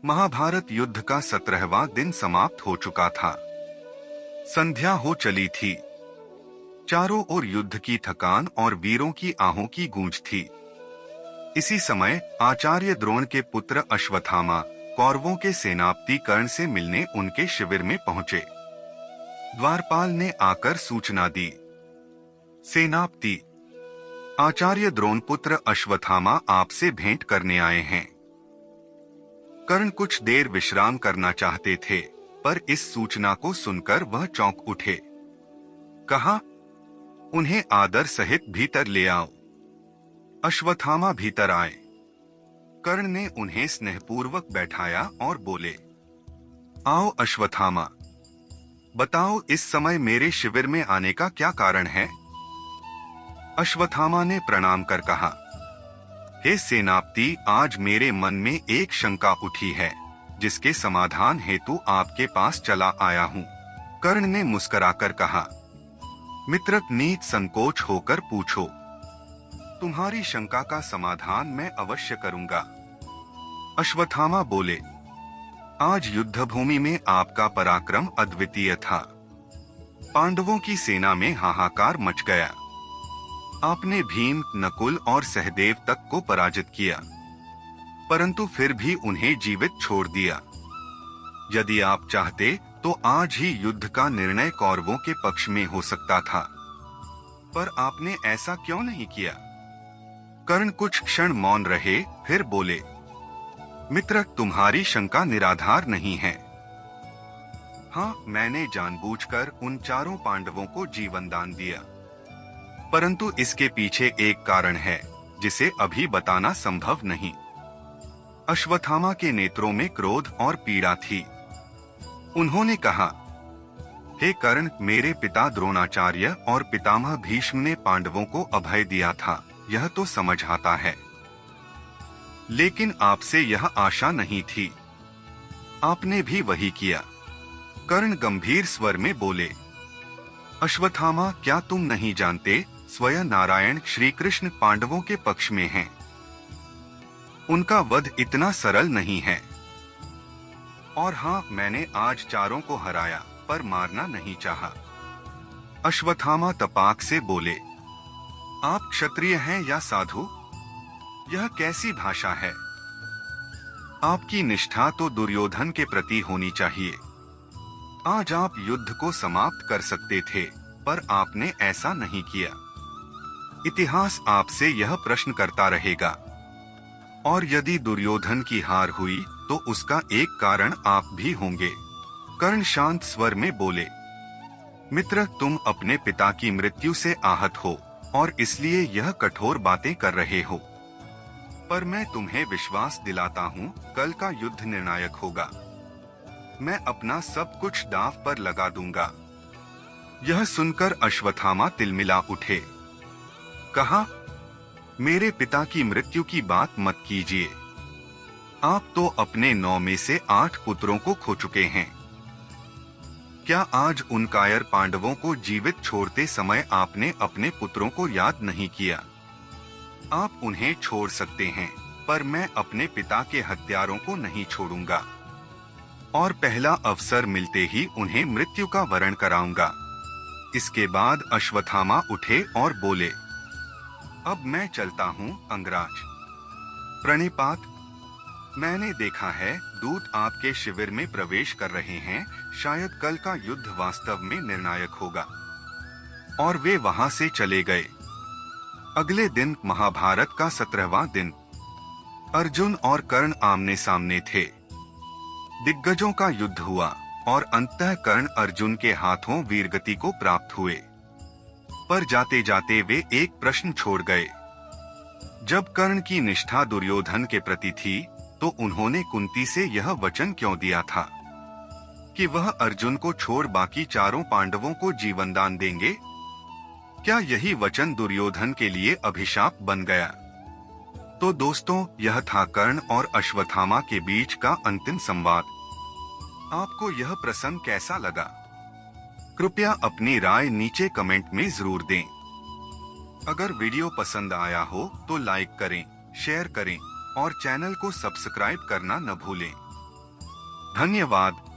महाभारत युद्ध का 17वां दिन समाप्त हो चुका था। संध्या हो चली थी। चारों ओर युद्ध की थकान और वीरों की आहों की गूंज थी। इसी समय आचार्य द्रोण के पुत्र अश्वत्थामा कौरवों के सेनापति कर्ण से मिलने उनके शिविर में पहुंचे। द्वारपाल ने आकर सूचना दी, सेनापति, आचार्य द्रोण पुत्र अश्वत्थामा आपसे भेंट करने आए हैं। कर्ण कुछ देर विश्राम करना चाहते थे, पर इस सूचना को सुनकर वह चौंक उठे। कहा, उन्हें आदर सहित भीतर ले आओ। अश्वत्थामा भीतर आए। कर्ण ने उन्हें स्नेहपूर्वक बैठाया और बोले, आओ अश्वत्थामा, बताओ इस समय मेरे शिविर में आने का क्या कारण है। अश्वत्थामा ने प्रणाम कर कहा, हे सेनापति, आज मेरे मन में एक शंका उठी है, जिसके समाधान हेतु आपके पास चला आया हूँ। कर्ण ने मुस्कुराकर कहा, मित्र, नीच संकोच होकर पूछो। तुम्हारी शंका का समाधान मैं अवश्य करूंगा। अश्वत्थामा बोले, आज युद्ध भूमि में आपका पराक्रम अद्वितीय था। पांडवों की सेना में हाहाकार मच गया। आपने भीम, नकुल और सहदेव तक को पराजित किया, परंतु फिर भी उन्हें जीवित छोड़ दिया। यदि आप चाहते तो आज ही युद्ध का निर्णय कौरवों के पक्ष में हो सकता था, पर आपने ऐसा क्यों नहीं किया। कर्ण कुछ क्षण मौन रहे, फिर बोले, मित्र, तुम्हारी शंका निराधार नहीं है। हाँ, मैंने जानबूझकर उन चारों पांडवों को जीवन दान दिया, परंतु इसके पीछे एक कारण है, जिसे अभी बताना संभव नहीं। अश्वत्थामा के नेत्रों में क्रोध और पीड़ा थी। उन्होंने कहा, हे कर्ण, मेरे पिता द्रोणाचार्य और पितामह भीष्म ने पांडवों को अभय दिया था, यह तो समझ आता है, लेकिन आपसे यह आशा नहीं थी। आपने भी वही किया। कर्ण गंभीर स्वर में बोले, अश्वत्थामा, क्या तुम नहीं जानते, स्वयं नारायण श्री कृष्ण पांडवों के पक्ष में हैं। उनका वध इतना सरल नहीं है। और हाँ, मैंने आज चारों को हराया, पर मारना नहीं चाहा। अश्वत्थामा तपाक से बोले, आप क्षत्रिय हैं या साधु? यह कैसी भाषा है? आपकी निष्ठा तो दुर्योधन के प्रति होनी चाहिए। आज आप युद्ध को समाप्त कर सकते थे, पर आपने ऐसा नहीं किया। इतिहास आपसे यह प्रश्न करता रहेगा। और यदि दुर्योधन की हार हुई, तो उसका एक कारण आप भी होंगे। कर्ण शांत स्वर में बोले, मित्र, तुम अपने पिता की मृत्यु से आहत हो और इसलिए यह कठोर बातें कर रहे हो, पर मैं तुम्हें विश्वास दिलाता हूँ, कल का युद्ध निर्णायक होगा। मैं अपना सब कुछ दांव पर लगा दूंगा। यह सुनकर अश्वत्थामा तिलमिला उठे। कहा, मेरे पिता की मृत्यु की बात मत कीजिए। आप तो अपने 9 में से 8 पुत्रों को खो चुके हैं। क्या आज उन कायर पांडवों को जीवित छोड़ते समय आपने अपने पुत्रों को याद नहीं किया? आप उन्हें छोड़ सकते हैं, पर मैं अपने पिता के हत्यारों को नहीं छोड़ूंगा, और पहला अवसर मिलते ही उन्हें मृत्यु का वरण कराऊंगा। इसके बाद अश्वत्थामा उठे और बोले, अब मैं चलता हूँ अंगराज। प्रणिपात। मैंने देखा है, दूत आपके शिविर में प्रवेश कर रहे हैं। शायद कल का युद्ध वास्तव में निर्णायक होगा। और वे वहां से चले गए। अगले दिन महाभारत का 17वां दिन। अर्जुन और कर्ण आमने सामने थे। दिग्गजों का युद्ध हुआ और अंततः कर्ण अर्जुन के हाथों वीरगति को प्राप्त हुए। पर जाते जाते वे एक प्रश्न छोड़ गए। जब कर्ण की निष्ठा दुर्योधन के प्रति थी, तो उन्होंने कुंती से यह वचन क्यों दिया था कि वह अर्जुन को छोड़ बाकी चारों पांडवों को जीवनदान देंगे? क्या यही वचन दुर्योधन के लिए अभिशाप बन गया? तो दोस्तों, यह था कर्ण और अश्वत्थामा के बीच का अंतिम संवाद। आपको यह प्रसंग कैसा लगा? कृपया अपनी राय नीचे कमेंट में जरूर दें। अगर वीडियो पसंद आया हो तो लाइक करें, शेयर करें और चैनल को सब्सक्राइब करना न भूलें। धन्यवाद।